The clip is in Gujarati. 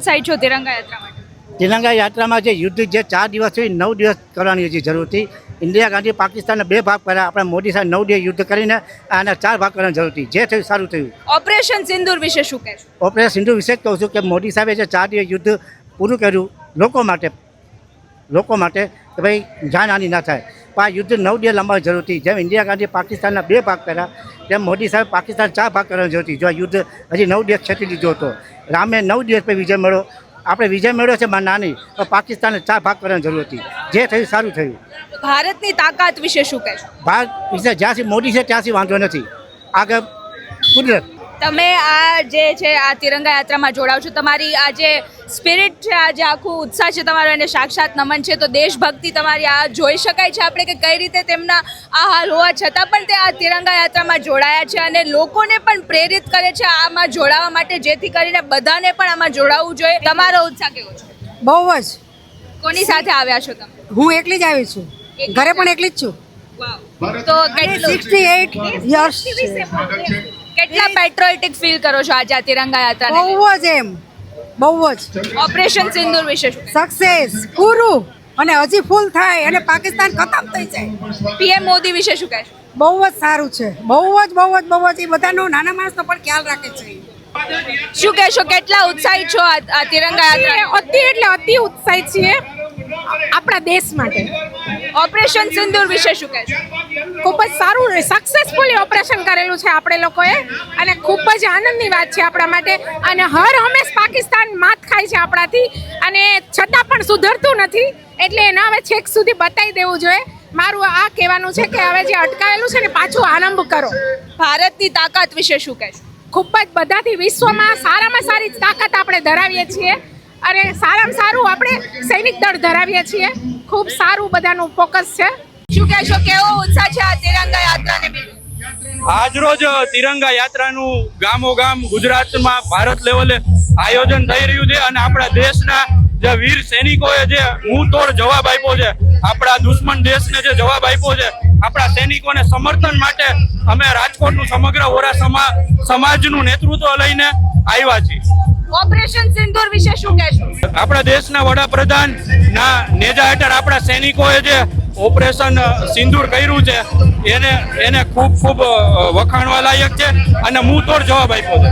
સાઈડ છો તિરંગા યાત્રા માટે? તિરંગા યાત્રામાં જે યુદ્ધ જે 4 દિવસ થી 9 દિવસ કરવાની હતી જરૂર હતી. ઇન્ડિયા ગાંધી પાકિસ્તાનને 2 ભાગ કર્યા. આપણે મોદી સાહેબ 9 દિવસ યુદ્ધ કરીને આને 4 ભાગ કરવાની જરૂર હતી. જે થયું સારું થયું. ઓપરેશન સિંદૂર વિશે શું કહેશો? ઓપરેશન સિંધુ વિશે જ કહું છું કે મોદી સાહેબે જે 4 દિવસ યુદ્ધ પૂરું કર્યું લોકો માટે કે ભાઈ જાનહાની ના થાય. પણ આ યુદ્ધ 9 દિવસ લંબાવવાની જરૂર હતી. જેમ ઇન્ડિયા ગાંધી પાકિસ્તાનના 2 ભાગ કર્યા તેમ મોદી સાહેબ પાકિસ્તાન 4 ભાગ કરવાની જરૂર હતી. જો આ યુદ્ધ હજી 9 દિવસ ખેંચી લીધો હતો. રામે 9 દિવસ પછી વિજય મળ્યો. આપણે વિજય મેળવ્યો છે નાની, પણ પાકિસ્તાનને 4 ભાગ કરવાની જરૂર હતી. જે થયું સારું થયું. ભારતની તાકાત વિશે શું કહેશો? ભારત વિશે જ્યાંથી મોદી છે ત્યાંથી વાંધો નથી. આગળ કુદરત. તમે આ જે છે આ તિરંગા યાત્રામાં જોડાવ છો, તમારી આ જે સ્પિરિટ છે, આ જે આખું ઉત્સાહ છે તમારો, એને સાક્ષાત નમન છે. તો દેશભક્તિ તમારી આ જોઈ શકાય છે આપણે કે કઈ રીતે તેમના આ હાલ હોવા છતાં પણ તે આ તિરંગા યાત્રામાં જોડાયા છે અને લોકોને પણ પ્રેરિત કરે છે આમાં જોડાવા માટે, જેથી કરીને બધાને પણ આમાં જોડાવવું જોઈએ. તમારો ઉત્સાહ કેવો છે? બહુ જ. કોની સાથે આવ્યા છો તમે? હું એકલી જ આવી છું, ઘરે પણ એકલી જ છું. તો કેટલું 68 યર્સ કેટલા પેટ્રોલિટિક ફીલ કરો છો આજે આ તિરંગા યાત્રાને? બહુ જ એમ, બહુ જ. ઓપરેશન સિંદૂર વિશે શું? સક્સેસ પૂરું અને હજી ફૂલ થાય અને પાકિસ્તાન ખતમ થઈ જાય. પીએમ મોદી વિશે શું કહેશો? બહુ જ સારું છે, બહુ જ એ બધાનો નાના માણસનો પણ ખ્યાલ રાખે છે. શું કહેશો, કેટલા ઉત્સાહી છો આ તિરંગા યાત્રા? અતિ ઉત્સાહિત છીએ આપણા દેશ માટે. ઓપરેશન સિંદૂર વિશે શું કહેશો? ખૂબ જ સારું સક્સેસફુલી ઓપરેશન કરેલું છે આપણે લોકોએ અને ખૂબ જ આનંદની વાત છે આપણા માટે. અને હર હંમેશ પાકિસ્તાન માત ખાય છે આપણાથી અને છતાં પણ સુધરતું નથી. એટલે એને હવે છેક સુધી બતાવી દેવું જોઈએ. મારું આ કહેવાનું છે કે હવે જે અટકાયેલું છે ને પાછું આરંભ કરો. ભારતની તાકાત વિશે શું કહેશો? ખૂબ જ બધાથી વિશ્વમાં સારામાં સારી તાકાત આપણે ધરાવીએ છીએ અને સારામાં સારું આપણે સૈનિક દળ ધરાવીએ છીએ. ખૂબ સારું બધાનું ફોકસ છે. શું કહેશો, કેવો ઉત્સાહ છે આ તિરંગા યાત્રાને? આજરોજ તિરંગા યાત્રાનું ગામોગામ ગુજરાતમાં ભારત લેવલે આયોજન થઈ રહ્યું છે અને આપણા દેશના જે વીર સૈનિકોએ જે મુંહ તોડ જવાબ આપ્યો છે, આપણા દુશ્મન દેશને જે જવાબ આપ્યો છે, આપણા સૈનિકોને સમર્થન માટે અમે રાજકોટનું સમગ્ર વોરા સમાજનું નેતૃત્વ લઈને આવ્યા છીએ. ઓપરેશન સિંદૂર વિશે શું કહેશો? આપણા દેશના વડાપ્રધાન ના નેજા હેઠળ આપણા સૈનિકોએ જે ઓપરેશન સિંદૂર કર્યું છે એને ખૂબ વખાણવા લાયક છે અને મુંહ તોડ જવાબ આપ્યો છે.